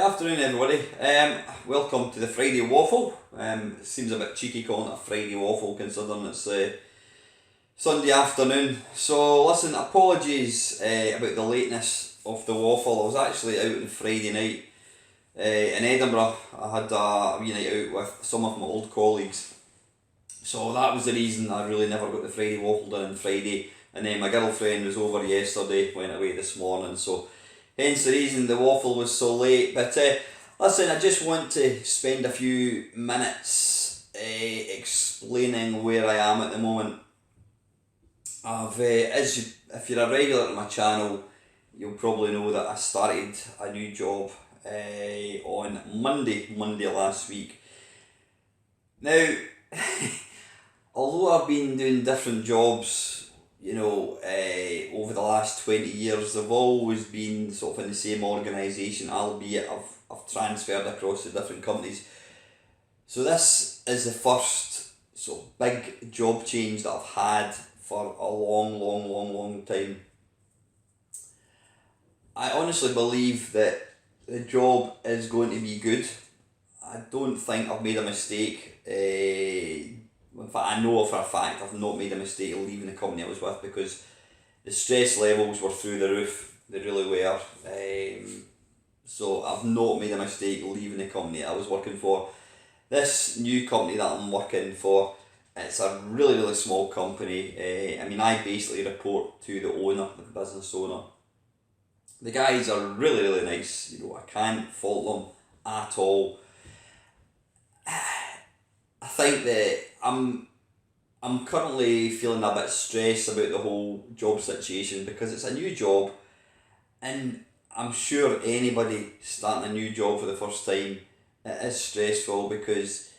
Afternoon, everybody. Welcome to the Friday Waffle. It seems a bit cheeky calling it a Friday Waffle considering it's Sunday afternoon. So, listen, apologies about the lateness of the waffle. I was actually out on Friday night in Edinburgh. I had a wee night out with some of my old colleagues. So that was the reason I really never got the Friday Waffle done on Friday. And then my girlfriend was over yesterday, went away this morning. So hence the reason the waffle was so late. But listen, I just want to spend a few minutes explaining where I am at the moment. If you're a regular to my channel, you'll probably know that I started a new job on Monday last week. Now, although I've been doing different jobs, over the last 20 years, they've always been sort of in the same organisation, albeit I've transferred across to different companies. So this is the first sort of big job change that I've had for a long time. I honestly believe that the job is going to be good. I don't think I've made a mistake. In fact, I know for a fact I've not made a mistake of leaving the company I was with, because the stress levels were through the roof. They really were. So I've not made a mistake leaving the company I was working for. This new company that I'm working for, it's a really small company. I basically report to the owner, the business owner. The guys are really nice. I can't fault them at all. I think that I'm currently feeling a bit stressed about the whole job situation, because it's a new job, and I'm sure anybody starting a new job for the first time, it is stressful, because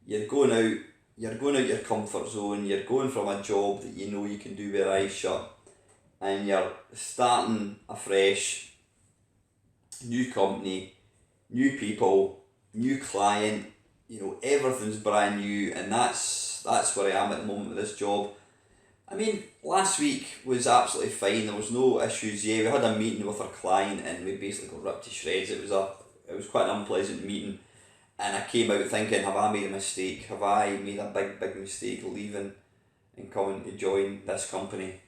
you're going out your comfort zone, you're going from a job that you know you can do with your eyes shut, and you're starting afresh, new company, new people, new client. Everything's brand new, and that's where I am at the moment with this job. Last week was absolutely fine. There was no issues. Yeah, we had a meeting with our client, and we basically got ripped to shreds. It was quite an unpleasant meeting, and I came out thinking, have I made a mistake? Have I made a big mistake leaving and coming to join this company?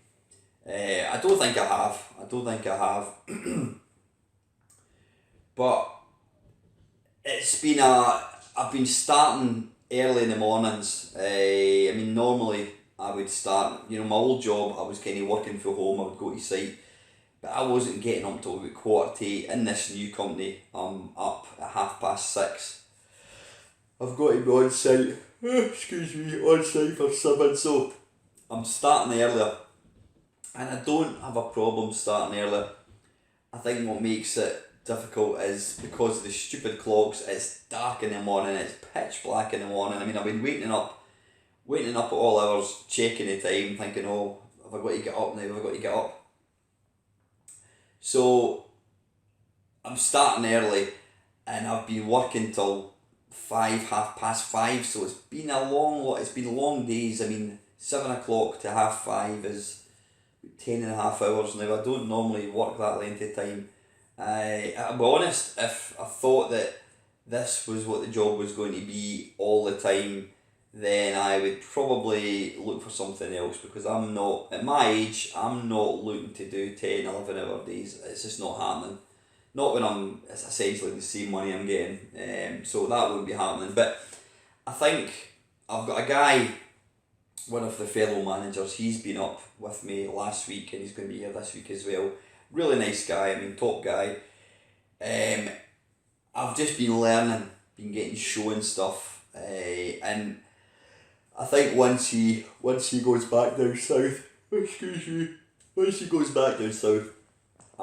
I don't think I have. But I've been starting early in the mornings. Normally I would start, my old job, I was kind of working from home, I would go to site, but I wasn't getting up till about 7:45. In this new company, I'm up at 6:30. I've got to be on site, on site for 7, so I'm starting earlier, and I don't have a problem starting earlier. I think what makes it difficult is because of the stupid clocks. It's dark in the morning, it's pitch black in the morning. I've been waiting up at all hours, checking the time, thinking, oh, have I got to get up now, have I got to get up? So I'm starting early, and I've been working till 5:30, so it's been long days. 7 o'clock to 5:30 is 10.5 hours now. I don't normally work that length of time. I'll be honest, if I thought that this was what the job was going to be all the time, then I would probably look for something else, because I'm not, at my age, I'm not looking to do 10, 11 hour days. It's just not happening. Not when it's essentially the same money I'm getting, so that wouldn't be happening. But I think I've got a guy, one of the fellow managers, he's been up with me last week, and he's going to be here this week as well. Really nice guy, top guy. I've just been learning, been getting shown stuff, and I think once he goes back down south, I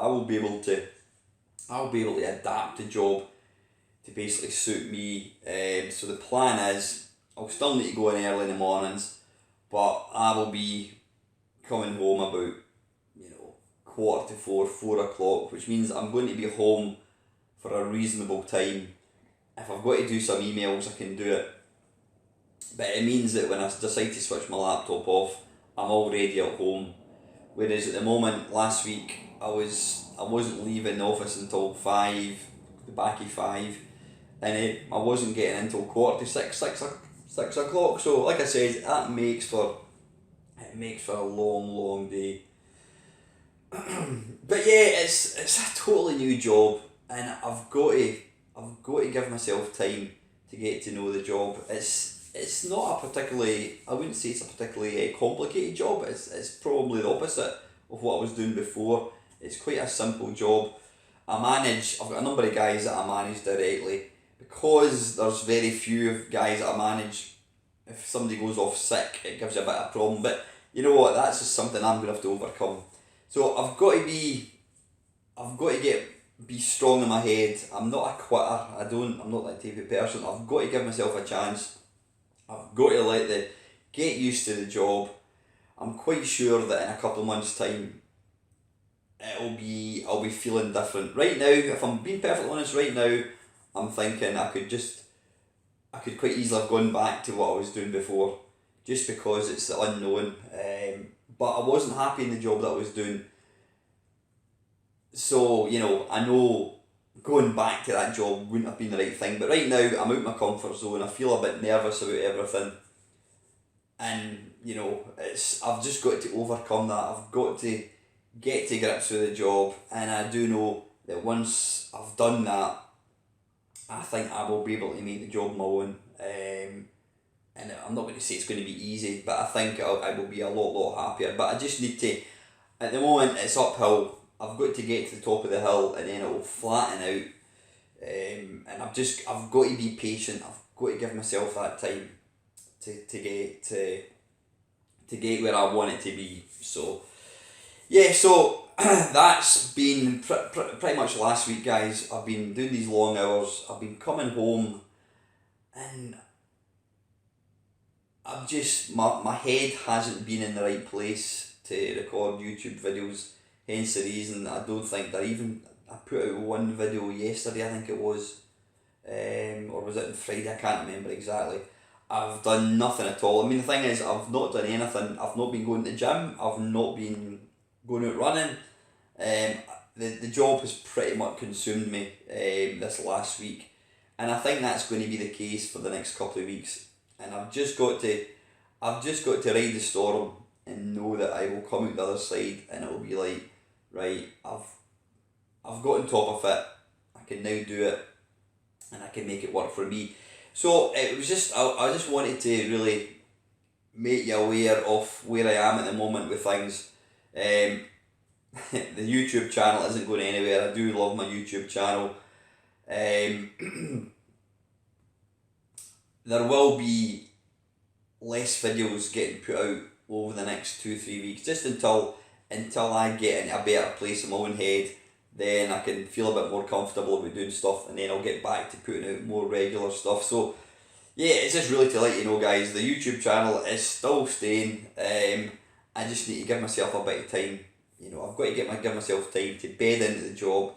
will be able to adapt the job to basically suit me. So the plan is, I'll still need to go in early in the mornings, but I will be coming home about 3:45, 4 o'clock, which means I'm going to be home for a reasonable time. If I've got to do some emails, I can do it. But it means that when I decide to switch my laptop off, I'm already at home. Whereas at the moment, last week, I wasn't leaving the office until 5, the back of 5, and I wasn't getting until 5:45, 6 o'clock. So like I said, that makes for a long day. But yeah, it's a totally new job, and I've got to give myself time to get to know the job. It's not a particularly, I wouldn't say it's a particularly complicated job. It's probably the opposite of what I was doing before. It's quite a simple job. I've got a number of guys that I manage directly. Because there's very few guys that I manage, if somebody goes off sick, it gives you a bit of a problem. But you know what, that's just something I'm going to have to overcome. So I've got to be strong in my head. I'm not a quitter. I'm not that type of person. I've got to give myself a chance. I've got to get used to the job. I'm quite sure that in a couple of months' time, I'll be feeling different. Right now, if I'm being perfectly honest, right now, I'm thinking I could quite easily have gone back to what I was doing before, just because it's the unknown. But I wasn't happy in the job that I was doing. So, I know going back to that job wouldn't have been the right thing. But right now, I'm out of my comfort zone. I feel a bit nervous about everything. And, I've just got to overcome that. I've got to get to grips with the job. And I do know that once I've done that, I think I will be able to make the job my own. And I'm not going to say it's going to be easy, but I think I will be a lot happier. But I just need to, at the moment it's uphill. I've got to get to the top of the hill, and then it will flatten out. And I've got to be patient. I've got to give myself that time to get where I want it to be. So yeah, so that's been pretty much last week, guys. I've been doing these long hours. I've been coming home, and I've just, my head hasn't been in the right place to record YouTube videos. Hence the reason I don't think that I put out one video yesterday, I think it was, or was it on Friday? I can't remember exactly. I've done nothing at all. I mean, the thing is, I've not done anything. I've not been going to the gym. I've not been going out running. The job has pretty much consumed me this last week, and I think that's going to be the case for the next couple of weeks. And I've just got to ride the storm and know that I will come out the other side, and it will be like, right, I've got on top of it. I can now do it, and I can make it work for me. So it was just, I just wanted to really make you aware of where I am at the moment with things. The YouTube channel isn't going anywhere. I do love my YouTube channel. There will be less videos getting put out over the next 2-3 weeks, just until I get in a better place in my own head. Then I can feel a bit more comfortable about doing stuff, and then I'll get back to putting out more regular stuff. So yeah, it's just really to let you know, guys, the YouTube channel is still staying. I just need to give myself a bit of time. I've got to give myself time to bed into the job,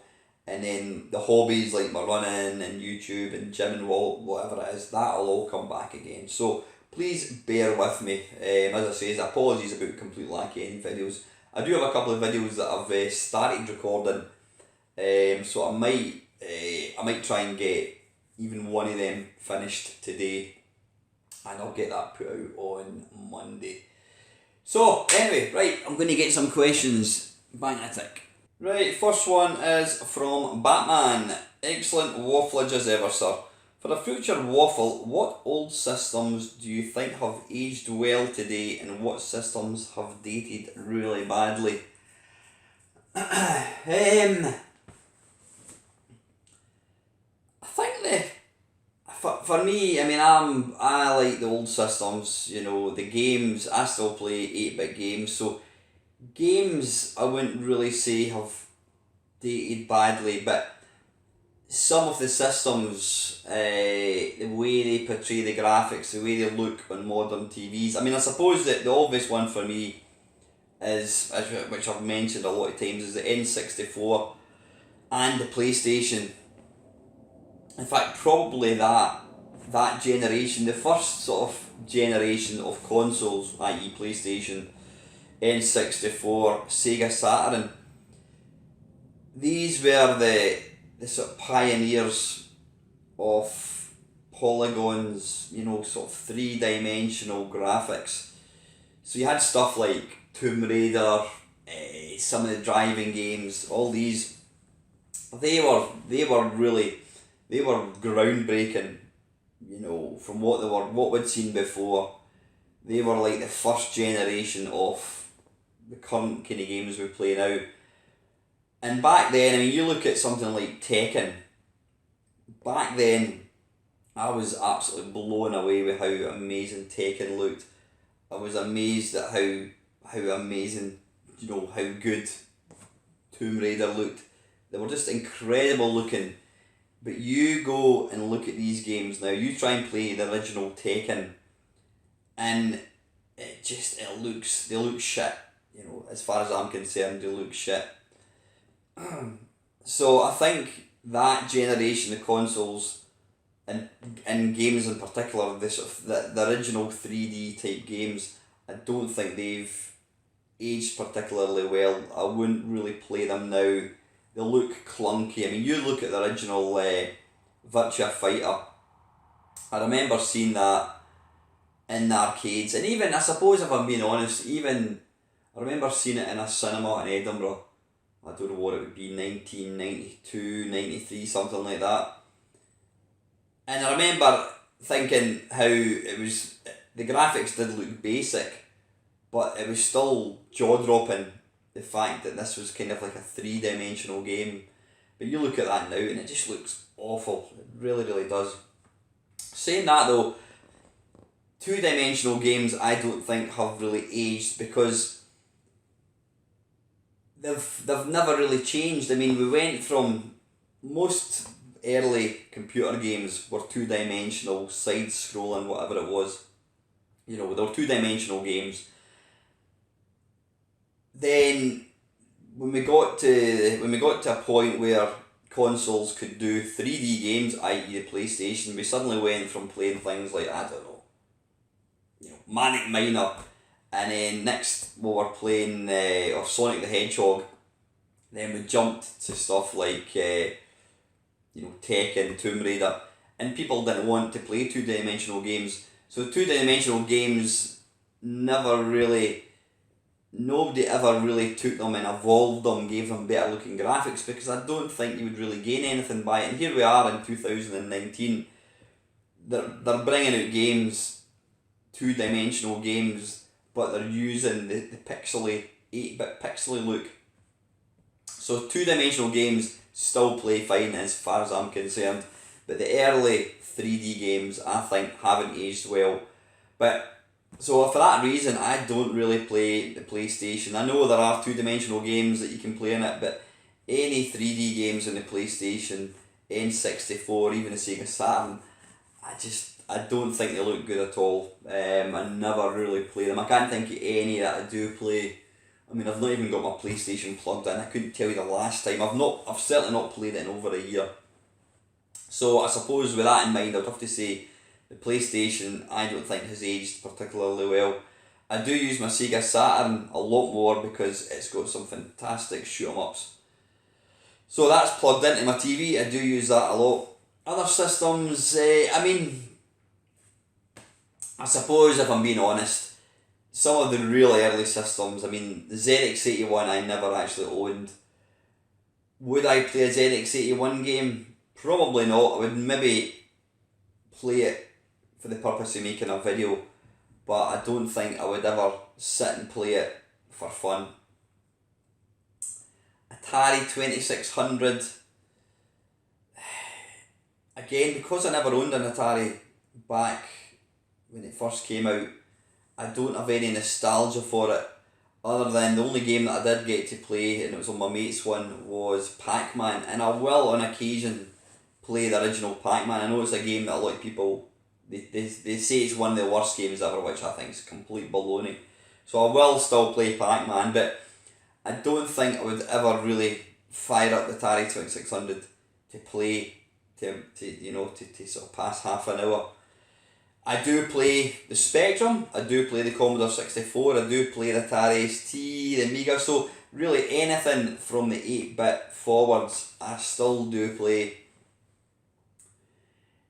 and then the hobbies like my running and YouTube and gym and whatever it is, that'll all come back again. So please bear with me. As I say, apologies about complete lack of any videos. I do have a couple of videos that I've started recording, so I might try and get even one of them finished today, and I'll get that put out on Monday. So anyway, right, I'm going to get some questions. Bang a tick. Right, first one is from Batman. Excellent wafflage as ever, sir. For a future waffle, what old systems do you think have aged well today, and what systems have dated really badly? I think for me, I mean, I like the old systems. The games. I still play 8-bit games, so games I wouldn't really say have dated badly, but some of the systems, the way they portray the graphics, the way they look on modern TVs. I mean, I suppose that the obvious one for me is, which I've mentioned a lot of times, is the N64 and the PlayStation. In fact, probably that generation, the first sort of generation of consoles, i.e. PlayStation, N64, Sega Saturn. These were the sort of pioneers of polygons, sort of three-dimensional graphics. So you had stuff like Tomb Raider, some of the driving games, all these, they were groundbreaking, from what we'd seen before. They were like the first generation of the current kind of games we play now. And back then, I mean, you look at something like Tekken. Back then, I was absolutely blown away with how amazing Tekken looked. I was amazed at how amazing, how good Tomb Raider looked. They were just incredible looking. But you go and look at these games now, you try and play the original Tekken, and they look shit. As far as I'm concerned, they look shit. So I think that generation of consoles, and games in particular, the original 3D type games, I don't think they've aged particularly well. I wouldn't really play them now. They look clunky. I mean, you look at the original Virtua Fighter. I remember seeing that in the arcades, and even, I suppose, if I'm being honest, even I remember seeing it in a cinema in Edinburgh. I don't know what it would be, 1992, 93, something like that. And I remember thinking how the graphics did look basic, but it was still jaw-dropping, the fact that this was kind of like a three-dimensional game. But you look at that now and it just looks awful. It really, really does. Saying that though, two-dimensional games I don't think have really aged, because they've never really changed. I mean, we went from, most early computer games were two-dimensional, side-scrolling, whatever it was. They were two-dimensional games. Then when we got to a point where consoles could do 3D games, i.e. the PlayStation, we suddenly went from playing things like, I don't know, Manic Miner, and then next we were playing or Sonic the Hedgehog. Then we jumped to stuff like Tekken, Tomb Raider, and people didn't want to play two-dimensional games. So two-dimensional games nobody ever really took them and evolved them, gave them better looking graphics, because I don't think you would really gain anything by it. And here we are in 2019, they're bringing out games, two-dimensional games, but they're using the pixely, 8-bit pixely look. So two-dimensional games still play fine as far as I'm concerned, but the early 3D games I think haven't aged well. But so for that reason, I don't really play the PlayStation. I know there are two-dimensional games that you can play in it, but any 3D games on the PlayStation, N64, even the Sega Saturn, I don't think they look good at all. I never really play them. I can't think of any that I do play. I mean, I've not even got my PlayStation plugged in. I couldn't tell you the last time. I've certainly not played it in over a year. So I suppose with that in mind, I'd have to say the PlayStation I don't think has aged particularly well. I do use my Sega Saturn a lot more because it's got some fantastic shoot 'em ups. So that's plugged into my TV. I do use that a lot. Other systems, I suppose if I'm being honest, some of the real early systems, the ZX81 I never actually owned. Would I play a ZX81 game? Probably not. I would maybe play it for the purpose of making a video, but I don't think I would ever sit and play it for fun. Atari 2600. Again, because I never owned an Atari back when it first came out, I don't have any nostalgia for it, other than the only game that I did get to play, and it was on my mate's one, was Pac-Man, and I will on occasion play the original Pac-Man. I know it's a game that a lot of people, they say it's one of the worst games ever, which I think is complete baloney. So I will still play Pac-Man, but I don't think I would ever really fire up the Atari 2600 to play, to sort of pass half an hour. I do play the Spectrum, I do play the Commodore 64, I do play the Atari ST, the Amiga, so really anything from the 8-bit forwards, I still do play.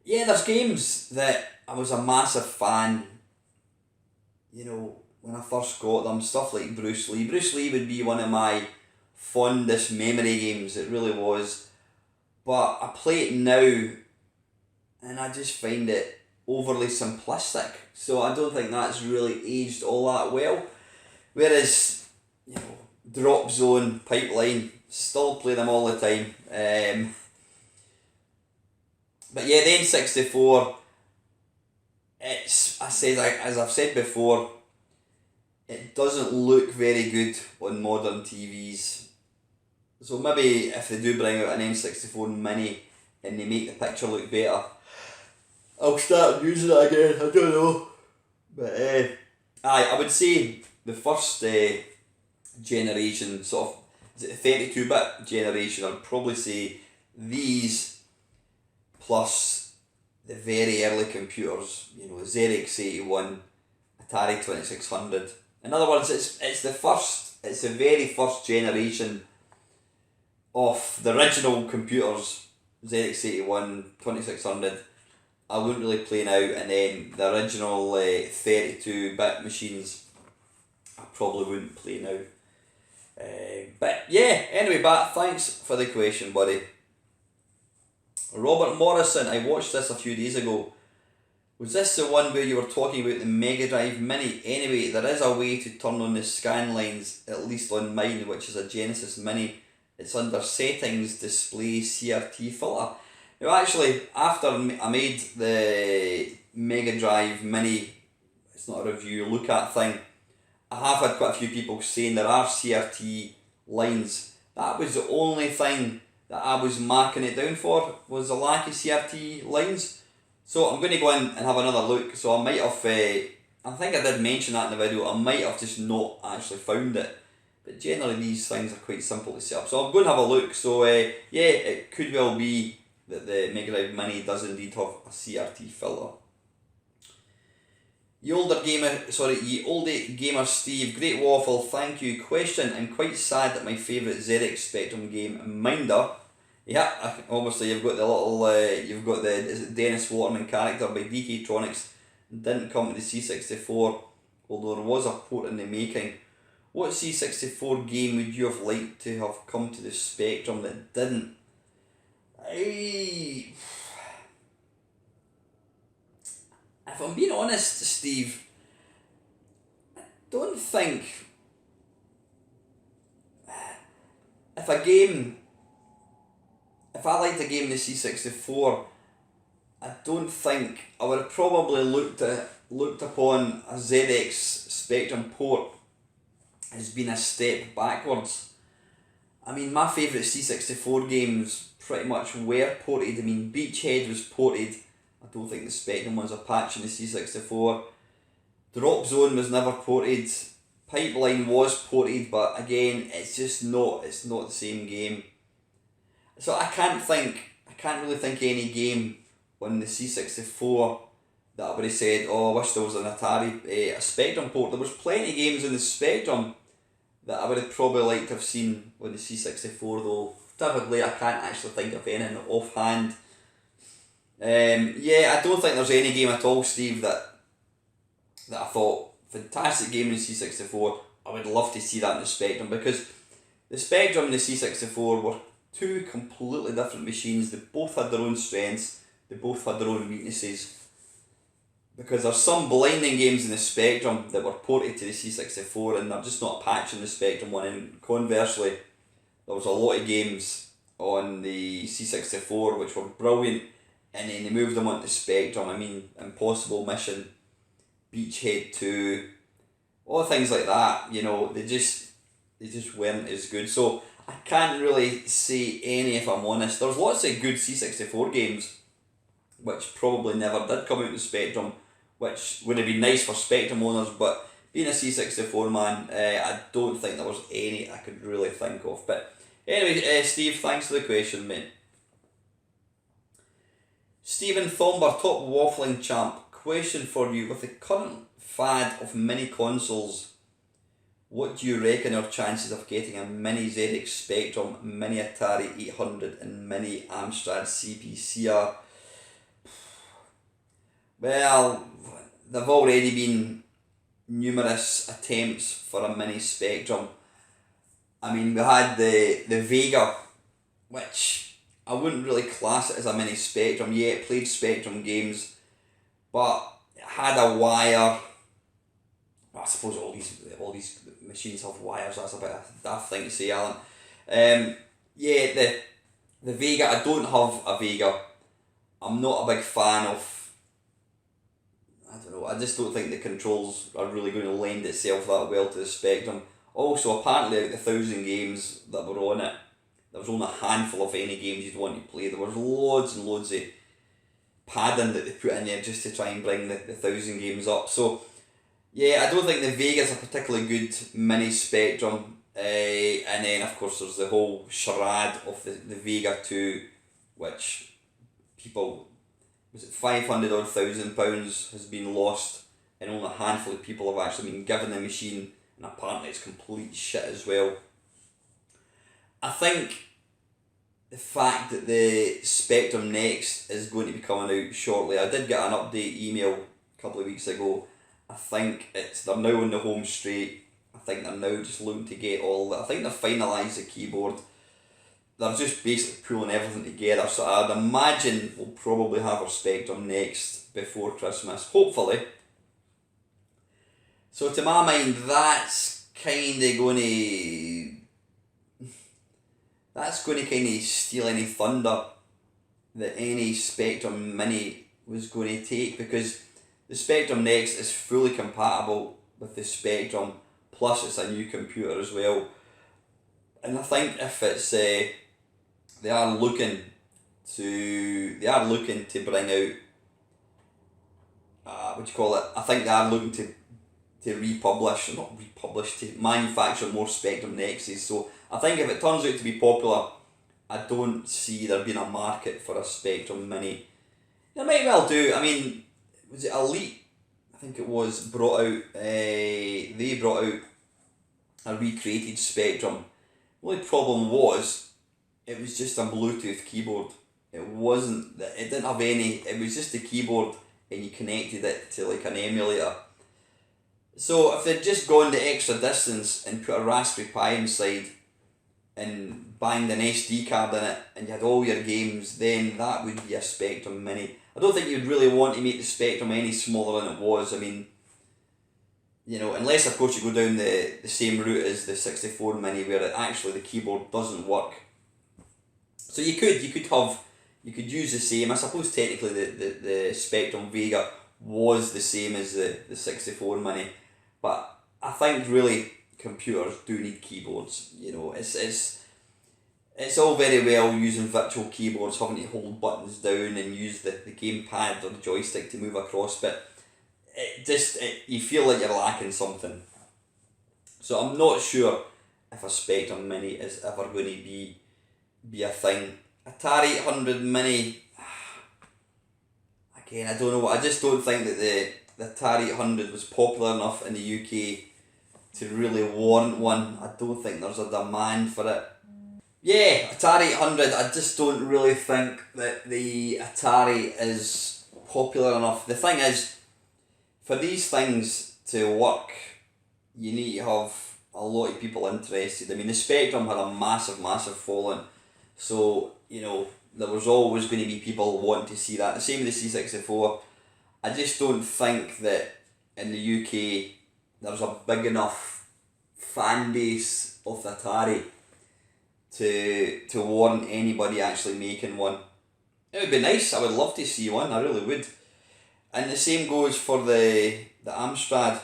Yeah, there's games that I was a massive fan, when I first got them, stuff like Bruce Lee. Bruce Lee would be one of my fondest memory games, it really was. But I play it now and I just find it overly simplistic. So I don't think that's really aged all that well. Whereas, Drop Zone, Pipeline, still play them all the time. But yeah, the N64, as I've said before, it doesn't look very good on modern TVs. So maybe if they do bring out an N64 Mini and they make the picture look better, I'll start using it again, I don't know. But I would say the first generation, sort of, is it the 32-bit generation, I'd probably say these plus the very early computers, the ZX81, Atari 2600. In other words, it's the very first generation of the original computers, ZX81, 2600. I wouldn't really play now, and then the original 32-bit machines, I probably wouldn't play now. But yeah, anyway, Bat, thanks for the question, buddy. Robert Morrison, I watched this a few days ago. Was this the one where you were talking about the Mega Drive Mini? Anyway, there is a way to turn on the scan lines, at least on mine, which is a Genesis Mini. It's under Settings, Display, CRT Filter. Now actually, after I made the Mega Drive Mini, it's not a review, look at thing, I have had quite a few people saying there are CRT lines. That was the only thing that I was marking it down for, was the lack of CRT lines. So I'm going to go in and have another look. So I might have, I think I did mention that in the video, I might have just not actually found it. But generally these things are quite simple to set up. So I'm going to have a look. So yeah, it could well be that the Mega Drive Mini does indeed have a CRT filter. Ye older gamer Steve, Great Waffle, thank you. Question: I'm quite sad that my favourite ZX Spectrum game, Minder. Yeah, obviously you've got the little, is it Dennis Waterman character by DK Tronics, didn't come to the C64, although there was a port in the making. What C64 game would you have liked to have come to the Spectrum that didn't? If I'm being honest, Steve, I don't think if I liked a game in the C64, I don't think I would have probably looked upon a ZX Spectrum port as being a step backwards. I mean, my favourite C64 games pretty much were ported. I mean, Beachhead was ported. I don't think the Spectrum was a patch in the C64. Drop Zone was never ported. Pipeline was ported, but again, it's not the same game. So I can't really think of any game on the C64 that I would have said, oh, I wish there was an Atari, a Spectrum port. There was plenty of games in the Spectrum that I would have probably liked to have seen on the C64 though. Typically, I can't actually think of anything offhand. Yeah, I don't think there's any game at all, Steve, that I thought, fantastic game in the C64, I would love to see that in the Spectrum, because the Spectrum and the C64 were two completely different machines. They both had their own strengths, they both had their own weaknesses. Because there's some blinding games in the Spectrum that were ported to the C64 and they're just not a patch in the Spectrum one, and conversely, there was a lot of games on the C64 which were brilliant, and then they moved them onto the Spectrum. I mean, Impossible Mission, Beachhead 2, all things like that, they just weren't as good. So I can't really say any, if I'm honest. There's lots of good C64 games which probably never did come out in the Spectrum, which would have been nice for Spectrum owners, but being a C64 man, I don't think there was any I could really think of. But anyway, Steve, thanks for the question, mate. Stephen Thomber, top waffling champ, question for you. With the current fad of mini consoles, what do you reckon our chances of getting a Mini ZX Spectrum, Mini Atari 800 and Mini Amstrad CPC are? Well, there've already been numerous attempts for a Mini Spectrum. I mean, we had the Vega, which I wouldn't really class it as a Mini Spectrum. Yeah, it played Spectrum games, but it had a wire. Well, I suppose all these machines have wires. That's a bit of a daft thing to say, Alan. Yeah, the Vega. I don't have a Vega. I'm not a big fan of. I don't know. I just don't think the controls are really going to lend itself that well to the Spectrum. Also, apparently, out of the 1,000 games that were on it, there was only a handful of any games you'd want to play. There was loads and loads of padding that they put in there just to try and bring the 1,000 games up. So, yeah, I don't think the Vega's a particularly good Mini Spectrum. And then, of course, there's the whole charade of the Vega 2, which people, was it £500,000 has been lost, and only a handful of people have actually been given the machine, and apparently it's complete shit as well. I think the fact that the Spectrum Next is going to be coming out shortly, I did get an update email a couple of weeks ago. I think they're now on the home straight. I think they're now just looking to get all that. I think they've finalised the keyboard. They're just basically pulling everything together. So I'd imagine we'll probably have our Spectrum Next before Christmas, hopefully. So to my mind, that's kind of going to steal any thunder that any Spectrum Mini was going to take, because the Spectrum Next is fully compatible with the Spectrum, plus it's a new computer as well. And I think if it's they are looking to bring out I think they are looking to manufacture more Spectrum Nexes. So I think if it turns out to be popular, I don't see there being a market for a Spectrum Mini. They might well do. I mean, was it Elite? I think it was brought out. They brought out a recreated Spectrum. The only problem was it was just a Bluetooth keyboard. It didn't have any. It was just a keyboard, and you connected it to like an emulator. So if they'd just gone the extra distance and put a Raspberry Pi inside and banged an SD card in it and you had all your games, then that would be a Spectrum Mini. I don't think you'd really want to make the Spectrum any smaller than it was. I mean, unless of course you go down the same route as the 64 Mini where the keyboard doesn't work. So you could use the same. I suppose technically the Spectrum Vega was the same as the 64 Mini, but I think really computers do need keyboards. It's all very well using virtual keyboards, having to hold buttons down and use the gamepad or the joystick to move across, but you feel like you're lacking something. So I'm not sure if a Spectrum Mini is ever going to be a thing. Atari 800 Mini, again, I don't know. I just don't think that the Atari 800 was popular enough in the UK to really warrant one. I don't think there's a demand for it. Yeah, Atari 800, I just don't really think that the Atari is popular enough. The thing is, for these things to work, you need to have a lot of people interested. I mean, the Spectrum had a massive following, so, there was always going to be people wanting to see that. The same with the C64. I just don't think that in the UK there's a big enough fan base of the Atari to warrant anybody actually making one. It would be nice. I would love to see one. I really would. And the same goes for the Amstrad.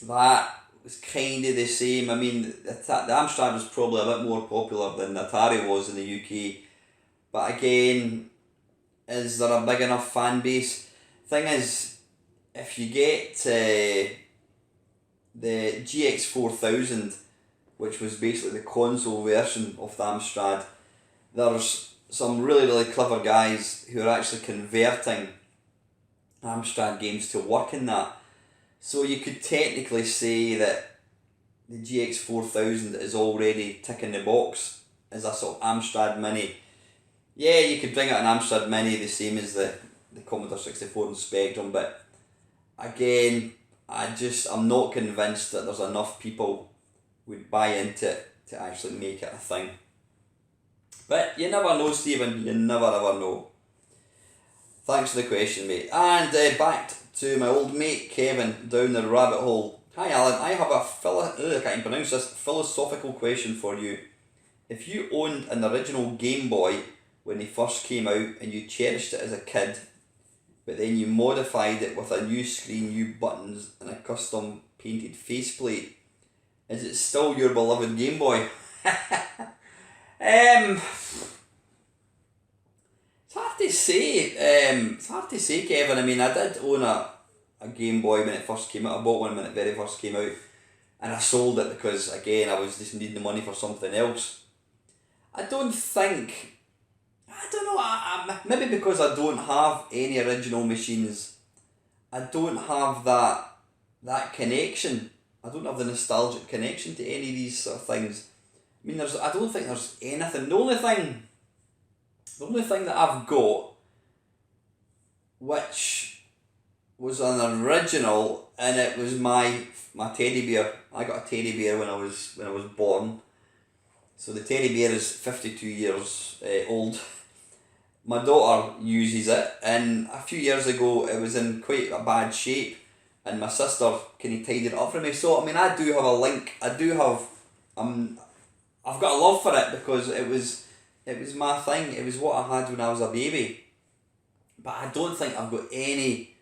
That was kind of the same. I mean, the Amstrad was probably a bit more popular than the Atari was in the UK. But again, is there a big enough fan base? Thing is, if you get the GX4000, which was basically the console version of the Amstrad, there's some really clever guys who are actually converting Amstrad games to work in that. So you could technically say that the GX 4000 is already ticking the box as a sort of Amstrad Mini. Yeah, you could bring out an Amstrad Mini the same as the Commodore 64 and Spectrum, but again, I'm not convinced that there's enough people would buy into it to actually make it a thing. But you never know, Stephen, you never ever know. Thanks for the question, mate. And back to my old mate Kevin down the rabbit hole. Hi Alan, I have a I can't even pronounce this, philosophical question for you. If you owned an original Game Boy when they first came out and you cherished it as a kid, but then you modified it with a new screen, new buttons and a custom painted faceplate, is it still your beloved Game Boy? It's hard to say. Kevin. I mean, I did own a Game Boy when it first came out. I bought one when it very first came out, and I sold it because, again, I was just needing the money for something else. I don't know, maybe because I don't have any original machines, I don't have that connection. I don't have the nostalgic connection to any of these sort of things. I mean, I don't think there's anything. The only thing that I've got, which was an original, and it was my teddy bear. I got a teddy bear when I was born. So the teddy bear is 52 years old. My daughter uses it, and a few years ago it was in quite a bad shape, and my sister kind of tidied it up for me. So I mean, I do have a link. I've got a love for it because it was my thing. It was what I had when I was a baby. But I don't think I've got any.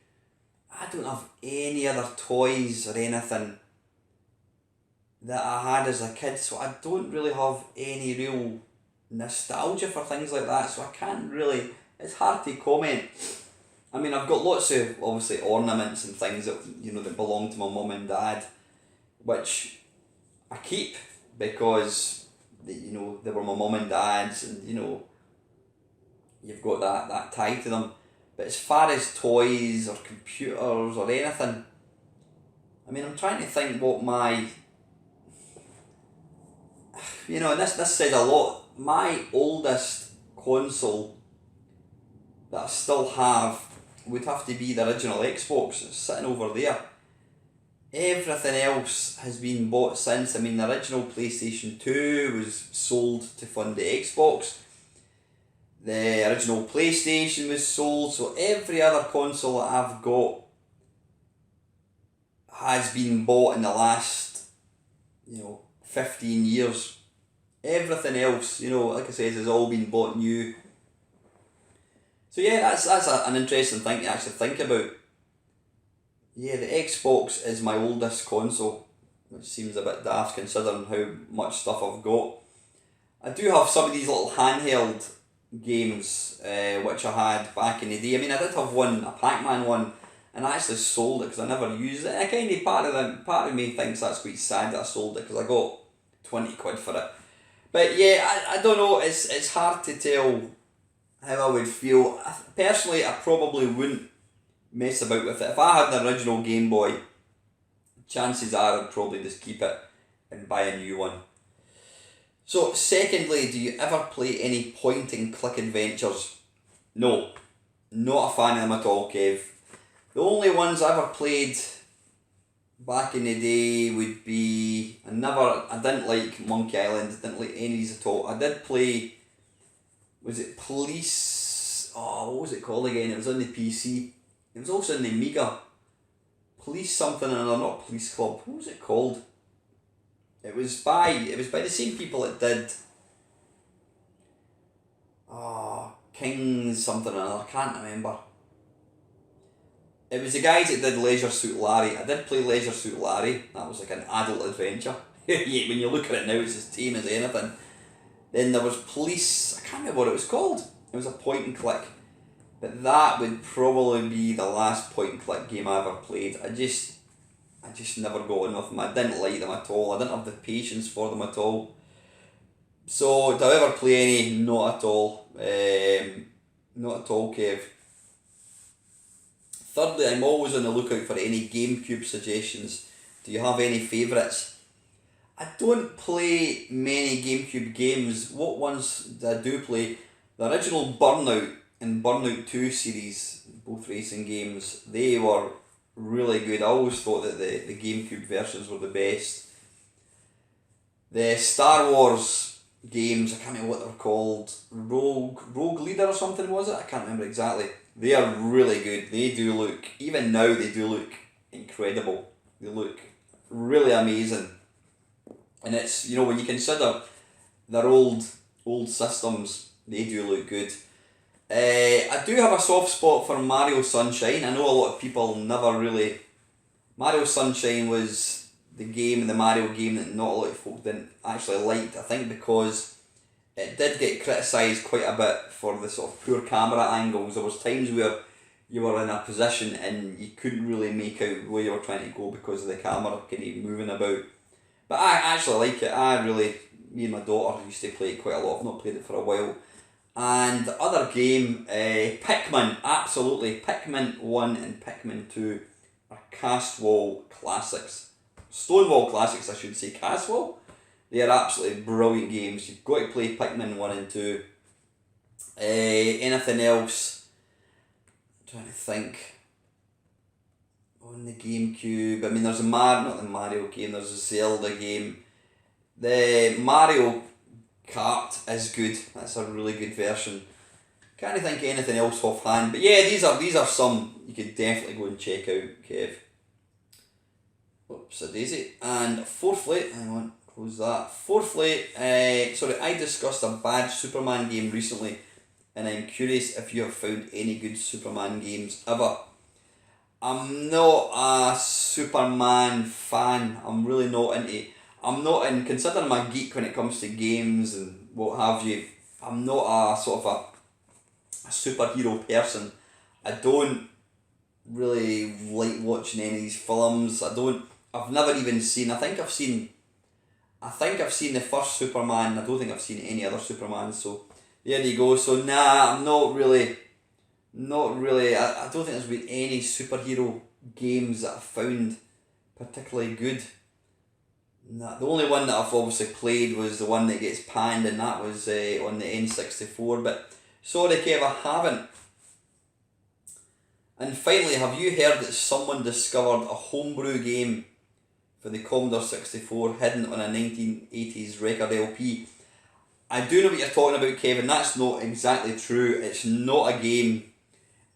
I don't have any other toys or anything that I had as a kid, so I don't really have any real nostalgia for things like that, so I can't really, it's hard to comment. I mean, I've got lots of, obviously, ornaments and things that, that belong to my mum and dad, which I keep because, they were my mum and dad's, and, you've got that tie to them. But as far as toys or computers or anything, I mean, I'm trying to think what my, and this says a lot. My oldest console that I still have would have to be the original Xbox. It's sitting over there. Everything else has been bought since. I mean, the original PlayStation 2 was sold to fund the Xbox. The original PlayStation was sold, so every other console that I've got has been bought in the last, 15 years. Everything else, like I said, has all been bought new. So yeah, that's an interesting thing to actually think about. Yeah, the Xbox is my oldest console, which seems a bit daft considering how much stuff I've got. I do have some of these little handheld games, which I had back in the day. I mean, I did have one, a Pac-Man one, and I actually sold it because I never used it. I kind of, part of me thinks that's quite sad that I sold it because I got 20 quid for it. But yeah, I don't know, it's hard to tell how I would feel. Personally, I probably wouldn't mess about with it. If I had the original Game Boy, chances are I'd probably just keep it and buy a new one. So secondly, do you ever play any point and click adventures? No, not a fan of them at all, Kev. The only ones I ever played back in the day would be, I didn't like Monkey Island, didn't like any of these at all. I did play, was it Police, what was it called again? It was on the PC. It was also in the Amiga. Police something or another, not Police Club. What was it called? It was by the same people that did Kings something or another, I can't remember. It was the guys that did Leisure Suit Larry. I did play Leisure Suit Larry. That was like an adult adventure. Yeah, when you look at it now, it's as tame as anything. Then there was Police. I can't remember what it was called. It was a point and click. But that would probably be the last point and click game I ever played. I just never got on with them. I didn't like them at all. I didn't have the patience for them at all. So, do I ever play any? Not at all. Not at all, Kev. Thirdly, I'm always on the lookout for any GameCube suggestions. Do you have any favourites? I don't play many GameCube games. What ones that I do play, the original Burnout and Burnout 2 series, both racing games, they were really good. I always thought that the GameCube versions were the best. The Star Wars games, I can't remember what they were called, Rogue Leader or something was it? I can't remember exactly. They are really good. They do look, even now they do look incredible. They look really amazing. And it's, when you consider their old systems, they do look good. I do have a soft spot for Mario Sunshine. I know a lot of people never really... Mario Sunshine was the Mario game that not a lot of folk didn't actually like, I think because it did get criticised quite a bit for the sort of poor camera angles. There was times where you were in a position and you couldn't really make out where you were trying to go because of the camera kind of moving about. But I actually like it. Me and my daughter used to play it quite a lot. I've not played it for a while. And the other game, Pikmin, absolutely. Pikmin 1 and Pikmin 2 are Castwall classics. Stonewall classics, I should say. Castwall? They are absolutely brilliant games. You've got to play Pikmin 1 and 2. Anything else? I'm trying to think. On the GameCube, I mean, there's not the Mario game, there's a Zelda game. The Mario Kart is good. That's a really good version. Can't think of anything else offhand, but yeah, these are some you could definitely go and check out, Kev. Oops, a daisy. And fourthly, hang on, close that. Fourthly, I discussed a bad Superman game recently, and I'm curious if you have found any good Superman games ever. I'm not a Superman fan. I'm really not into... considering I'm a geek when it comes to games and what have you, I'm not a sort of a superhero person. I don't really like watching any of these films. I've never even seen... I think I've seen the first Superman. I don't think I've seen any other Superman, so there you go. So nah, I'm not really... I don't think there's been any superhero games that I've found particularly good. Nah, the only one that I've obviously played was the one that gets panned, and that was on the N64, but sorry Kev, I haven't. And finally, have you heard that someone discovered a homebrew game for the Commodore 64 hidden on a 1980s record LP? I do know what you're talking about, Kevin. That's not exactly true. It's not a game.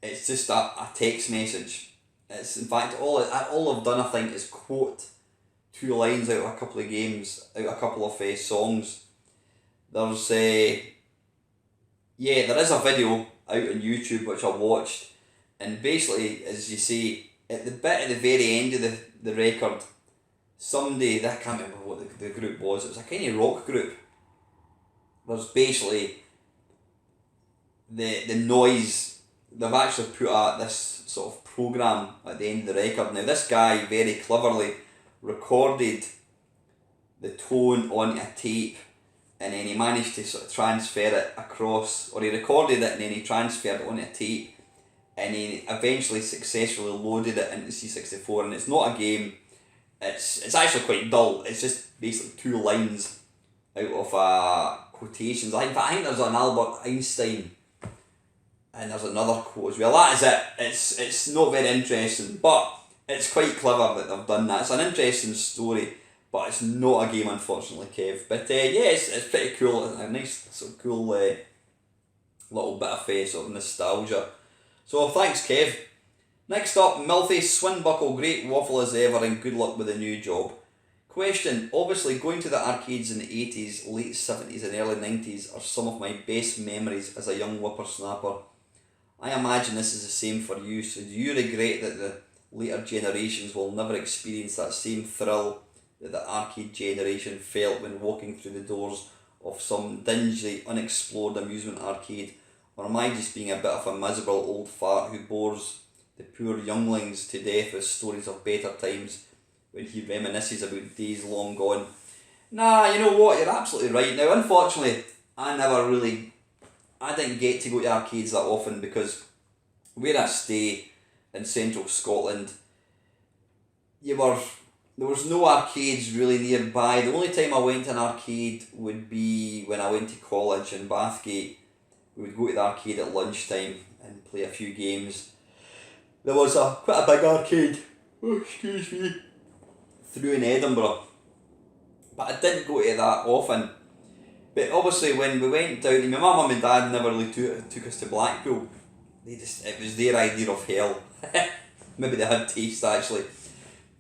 It's just a text message. It's in fact all I've done, I think, is quote 2 lines out of a couple of games, out of a couple of songs. There's there is a video out on YouTube which I watched, and basically, as you say, at the very end of the record, somebody, I can't remember what the group was, it was a kind of rock group. There's basically the noise. They've actually put out this sort of program at the end of the record. Now this guy very cleverly recorded the tone onto a tape, and then he managed to sort of transfer it across, or he recorded it and then he transferred it onto a tape, and he eventually successfully loaded it into C64. And it's not a game. It's actually quite dull. It's just basically 2 lines out of quotations. I think there's an Albert Einstein, and there's another quote as well. That is it. It's not very interesting, but it's quite clever that they've done that. It's an interesting story, but it's not a game, unfortunately, Kev. But it's pretty cool. A nice sort of cool little bit of sort of nostalgia. So thanks, Kev. Next up, Milthy Swinbuckle, great waffle as ever, and good luck with the new job. Question: obviously going to the arcades in the 80s, late 70s and early 90s are some of my best memories as a young whippersnapper. I imagine this is the same for you, so do you regret that the later generations will never experience that same thrill that the arcade generation felt when walking through the doors of some dingy, unexplored amusement arcade? Or am I just being a bit of a miserable old fart who bores the poor younglings to death with stories of better times when he reminisces about days long gone? Nah, you know what, you're absolutely right. Now, unfortunately, I didn't get to go to arcades that often because where I stay in central Scotland, there there was no arcades really nearby. The only time I went to an arcade would be when I went to college in Bathgate. We would go to the arcade at lunchtime and play a few games. There was quite a big arcade, through in Edinburgh, but I didn't go to that often. But obviously when we went down, my mum and dad never really took us to Blackpool. It was their idea of hell. Maybe they had taste actually.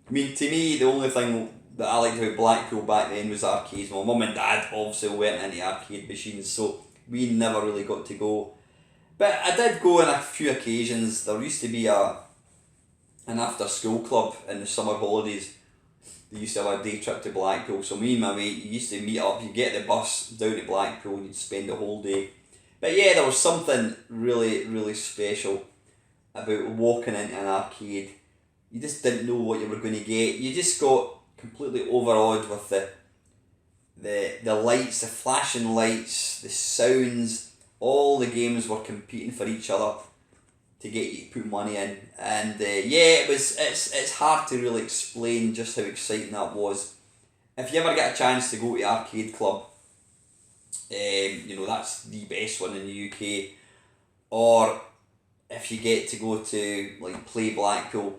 I mean, to me, the only thing that I liked about Blackpool back then was arcades. My mum and dad obviously went into arcade machines, so we never really got to go. But I did go on a few occasions. There used to be an after school club in the summer holidays. They used to have a day trip to Blackpool, so me and my mate used to meet up. You get the bus down to Blackpool and you'd spend the whole day. But yeah, there was something really, really special about walking into an arcade. You just didn't know what you were going to get. You just got completely overawed with the lights, the flashing lights, the sounds. All the games were competing for each other to get you to put money in, and it's hard to really explain just how exciting that was. If you ever get a chance to go to Arcade Club, that's the best one in the UK, or if you get to go to like Play Blackpool,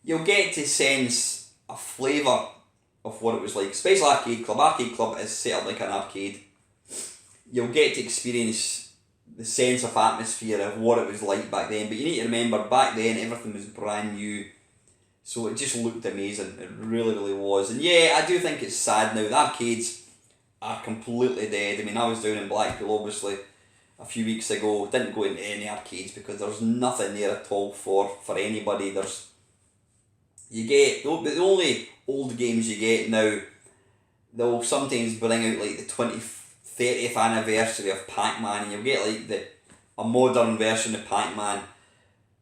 you'll get to sense a flavour of what it was like. Especially Arcade Club. Arcade Club is set up like an arcade. You'll get to experience the sense of atmosphere of what it was like back then. But you need to remember, back then everything was brand new, so it just looked amazing. It really, really was. And yeah, I do think it's sad now. The arcades are completely dead. I mean, I was down in Blackpool obviously a few weeks ago. Didn't go into any arcades because there's nothing there at all for anybody. The only old games you get now, they'll sometimes bring out like the 30th anniversary of Pac-Man, and you'll get like a modern version of Pac-Man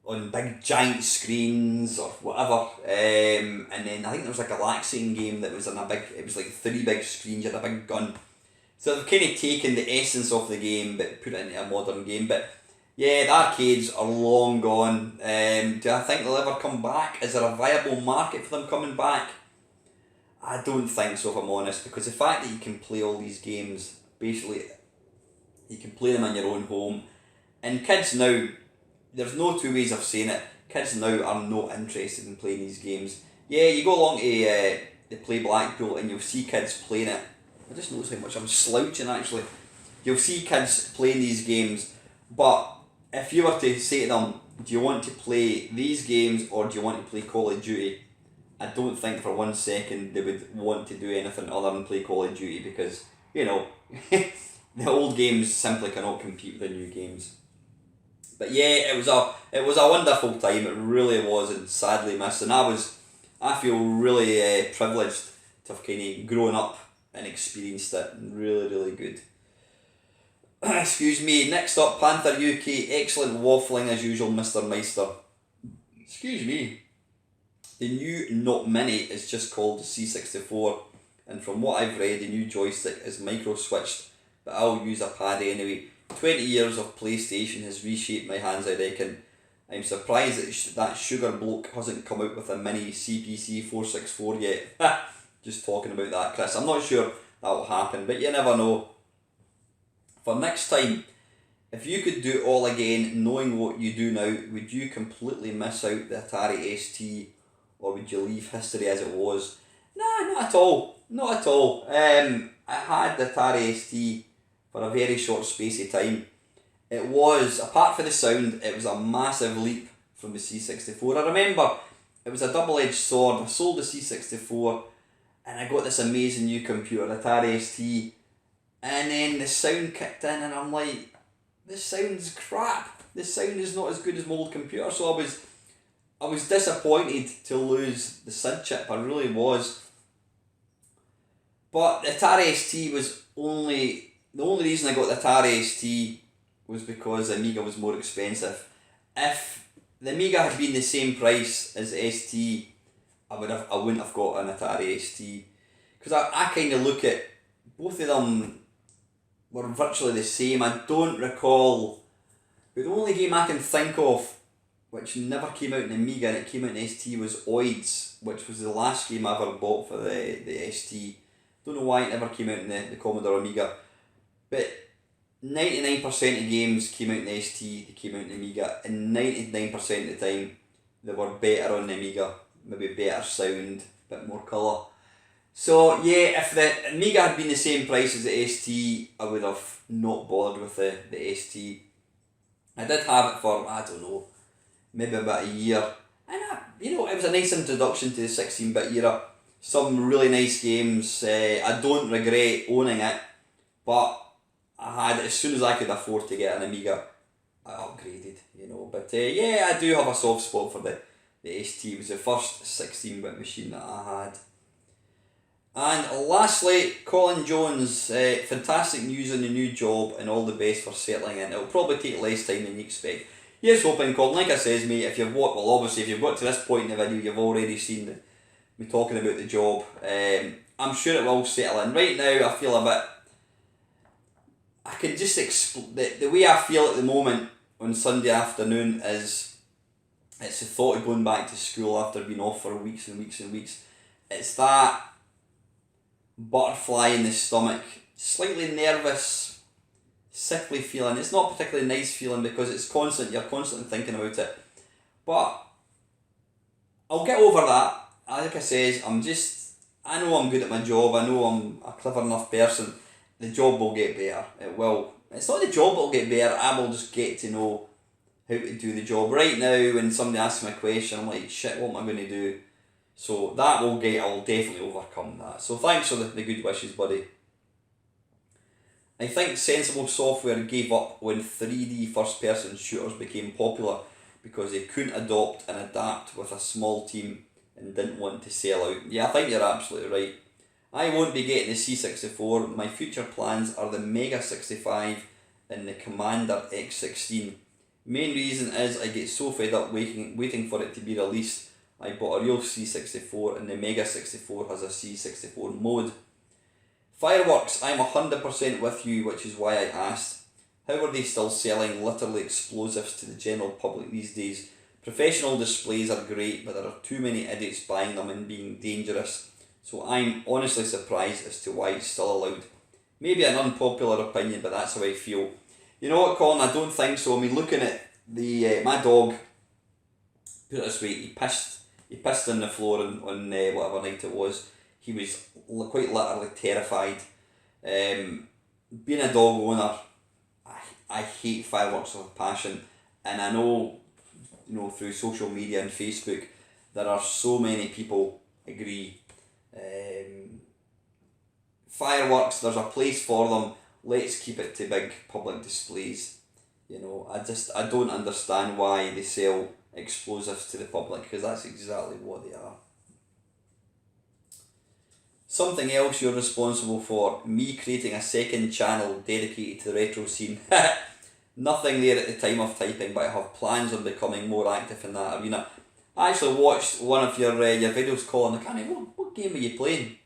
on big giant screens or whatever. And then I think there was a Galaxian game that was it was like 3 big screens, you had a big gun. So they've kind of taken the essence of the game but put it into a modern game. But yeah, the arcades are long gone. Do I think they'll ever come back? Is there a viable market for them coming back? I don't think so, if I'm honest, because the fact that you can play all these games, basically, you can play them in your own home, and kids now, there's no two ways of saying it, kids now are not interested in playing these games. Yeah, you go along to the Play Blackpool and you'll see kids playing it. I just noticed how much I'm slouching actually. You'll see kids playing these games, but if you were to say to them, do you want to play these games or do you want to play Call of Duty? I don't think for 1 second they would want to do anything other than play Call of Duty, because, the old games simply cannot compete with the new games. But yeah, it was a wonderful time. It really was, and sadly missed. And I feel really privileged to have kind of grown up and experienced it. Really, really good. Excuse me. Next up, Panther UK. Excellent waffling as usual, Mr. Meister. Excuse me. The new Not Mini is just called C64, and from what I've read, the new joystick is micro switched, but I'll use a pad anyway. 20 years of PlayStation has reshaped my hands, I reckon. I'm surprised that sugar bloke hasn't come out with a mini CPC 464 yet. Just talking about that, Chris. I'm not sure that will happen, but you never know. For next time, if you could do it all again, knowing what you do now, would you completely miss out the Atari ST, or would you leave history as it was? Nah, not at all. Not at all. I had the Atari ST for a very short space of time. It was, apart from the sound, it was a massive leap from the C64. I remember it was a double-edged sword. I sold the C64 and I got this amazing new computer, Atari ST, and then the sound kicked in and I'm like, this sound's crap. This sound is not as good as my old computer. So I was disappointed to lose the SID chip. I really was. But the Atari ST was the only reason I got the Atari ST was because the Amiga was more expensive. If the Amiga had been the same price as the ST, I wouldn't have got an Atari ST. Because I kind of look at, both of them were virtually the same. I don't recall, but the only game I can think of which never came out in the Amiga and it came out in ST, was Oids, which was the last game I ever bought for the ST. Don't know why it never came out in the Commodore Amiga, but 99% of games came out in the ST, they came out in the Amiga, and 99% of the time they were better on the Amiga, maybe better sound, bit more colour. So yeah, if the Amiga had been the same price as the ST, I would have not bothered with the ST. I did have it for, I don't know, maybe about a year, and it was a nice introduction to the 16-bit era. Some really nice games. I don't regret owning it, but I had, as soon as I could afford to get an Amiga, I upgraded, But yeah, I do have a soft spot for the ST. It was the first 16-bit machine that I had. And lastly, Colin Jones, fantastic news on the new job and all the best for settling in. It'll probably take less time than you expect. Here's hoping, Colin. Like I says, mate, if you've obviously if you've got to this point in the video, you've already seen me talking about the job. I'm sure it will settle in. Right now, I feel a bit. I can just the way I feel at the moment on Sunday afternoon is it's the thought of going back to school after being off for weeks and weeks and weeks. It's that butterfly in the stomach, slightly nervous, sickly feeling. It's not a particularly nice feeling because it's constant. You're constantly thinking about it, but I'll get over that. Like I says, I know I'm good at my job. I know I'm a clever enough person. The job will get better. It will. It's not the job that will get better. I will just get to know how to do the job. Right now, when somebody asks me a question, I'm like, shit, what am I going to do? So I'll definitely overcome that. So thanks for the good wishes, buddy. I think Sensible Software gave up when 3D first-person shooters became popular because they couldn't adopt and adapt with a small team and didn't want to sell out. Yeah, I think you're absolutely right. I won't be getting the C64. My future plans are the Mega 65 and the Commander X16. Main reason is I get so fed up waiting for it to be released. I bought a real C64 and the Mega 64 has a C64 mode. Fireworks, I'm 100% with you, which is why I asked. How are they still selling literally explosives to the general public these days? Professional displays are great, but there are too many idiots buying them and being dangerous. So I'm honestly surprised as to why it's still allowed. Maybe an unpopular opinion, but that's how I feel. You know what, Colin? I don't think so. I mean, looking at my dog, put it this way, he pissed on the floor on whatever night it was. He was quite literally terrified. Being a dog owner, I hate fireworks with a passion, and I know, through social media and Facebook, there are so many people agree. Fireworks, there's a place for them. Let's keep it to big public displays. I don't understand why they sell explosives to the public, because that's exactly what they are. Something else you're responsible for, me creating a second channel dedicated to the retro scene. Nothing there at the time of typing, but I have plans on becoming more active in that arena. I actually watched one of your videos, Colin. I can't remember, what game were you playing?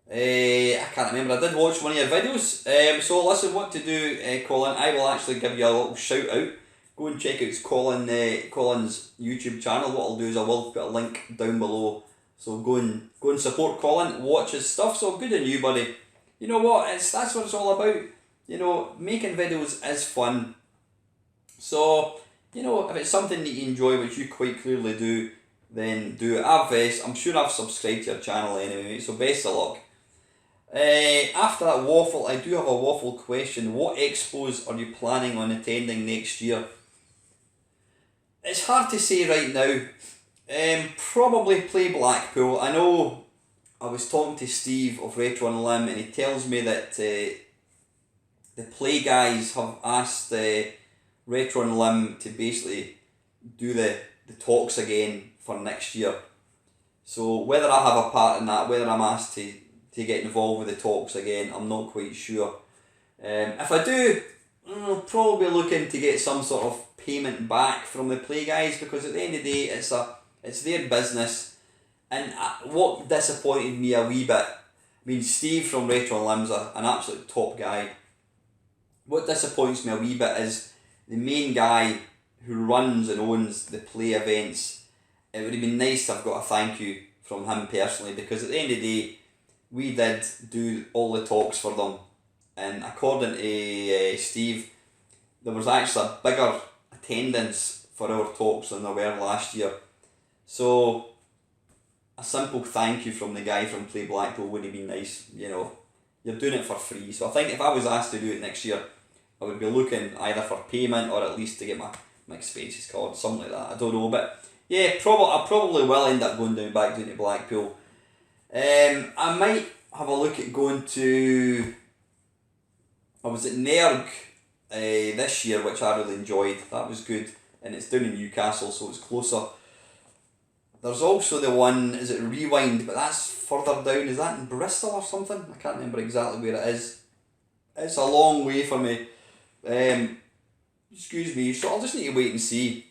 I can't remember. I did watch one of your videos. So listen, what to do, Colin, I will actually give you a little shout out. Go and check out Colin's YouTube channel. What I'll do is I will put a link down below. So go and support Colin, watch his stuff. So good on you, buddy. You know what? That's what it's all about. Making videos is fun. So, if it's something that you enjoy, which you quite clearly do, then do it. I'm sure I've subscribed to your channel anyway, so best of luck. After that waffle, I do have a waffle question. What expos are you planning on attending next year? It's hard to say right now. Probably play Blackpool. I know I was talking to Steve of Retro on Limb, and he tells me that the Play guys have asked Retro on Limb to basically do the talks again for next year. So whether I have a part in that, whether I'm asked to get involved with the talks again, I'm not quite sure. If I do, I'm probably looking to get some sort of payment back from the Play guys, because at the end of the day, it's their business. And what disappointed me a wee bit, Steve from Retro on Limb's an absolute top guy. What disappoints me a wee bit is the main guy who runs and owns the play events, it would have been nice to have got a thank you from him personally, because at the end of the day, we did do all the talks for them, and according to Steve, there was actually a bigger attendance for our talks than there were last year. So a simple thank you from the guy from Play Blackpool would have been nice. You know, you're doing it for free. So I think if I was asked to do it next year, I would be looking either for payment or at least to get my expenses covered, something like that. I don't know, but yeah, I probably will end up going back down to Blackpool. I might have a look at going to. I was at Nerg this year, which I really enjoyed. That was good, and it's down in Newcastle, so it's closer. There's also the one, is it Rewind, but that's further down. Is that in Bristol or something? I can't remember exactly where it is. It's a long way for me. Excuse me, so I'll just need to wait and see.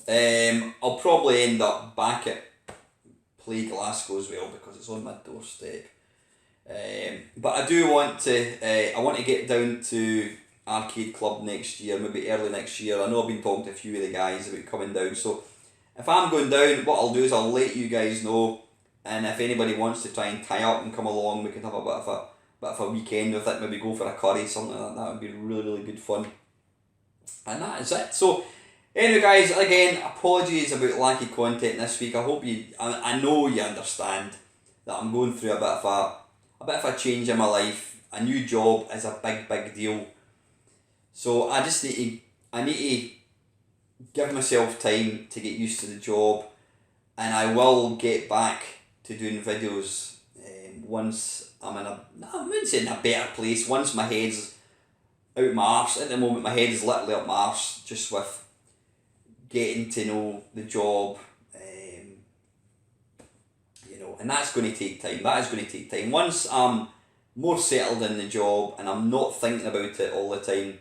I'll probably end up back at Play Glasgow as well, because it's on my doorstep. But I do want to, I want to get down to Arcade Club next year, maybe early next year. I know I've been talking to a few of the guys about coming down, so if I'm going down, what I'll do is I'll let you guys know, and if anybody wants to try and tie up and come along, we can have a bit of a weekend with it, maybe go for a curry, something like that. That would be really, really good fun. And that is it. So anyway guys, again, apologies about lack of content this week. I hope I know you understand that I'm going through a bit of a change in my life. A new job is a big deal. So I just need to give myself time to get used to the job, and I will get back to doing videos once I'm I wouldn't say in a better place, once my head's out my arse. At the moment my head is literally up my arse, just with getting to know the job, and that's going to take time. That is going to take time. Once I'm more settled in the job and I'm not thinking about it all the time,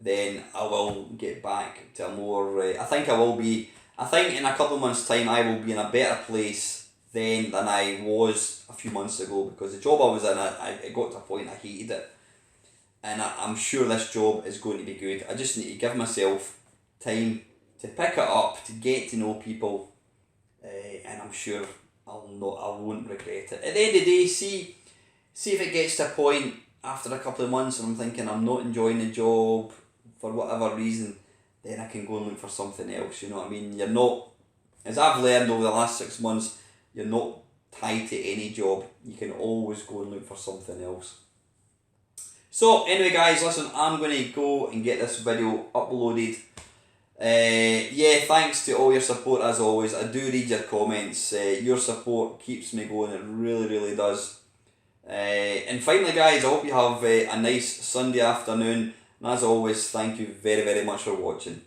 then I will get back to a more, I think in a couple of months' time I will be in a better place then than I was a few months ago, because the job I was in, it got to a point I hated it, and I'm sure this job is going to be good. I just need to give myself time to pick it up, to get to know people, and I'm sure I won't regret it. At the end of the day, see if it gets to a point after a couple of months and I'm thinking I'm not enjoying the job for whatever reason, then I can go and look for something else. You know what I mean? You're not, as I've learned over the last 6 months, you're not tied to any job. You can always go and look for something else. So anyway guys, listen, I'm going to go and get this video uploaded. Thanks to all your support as always. I do read your comments. Your support keeps me going. It really does. And finally guys, I hope you have a nice Sunday afternoon, and as always, thank you very much for watching.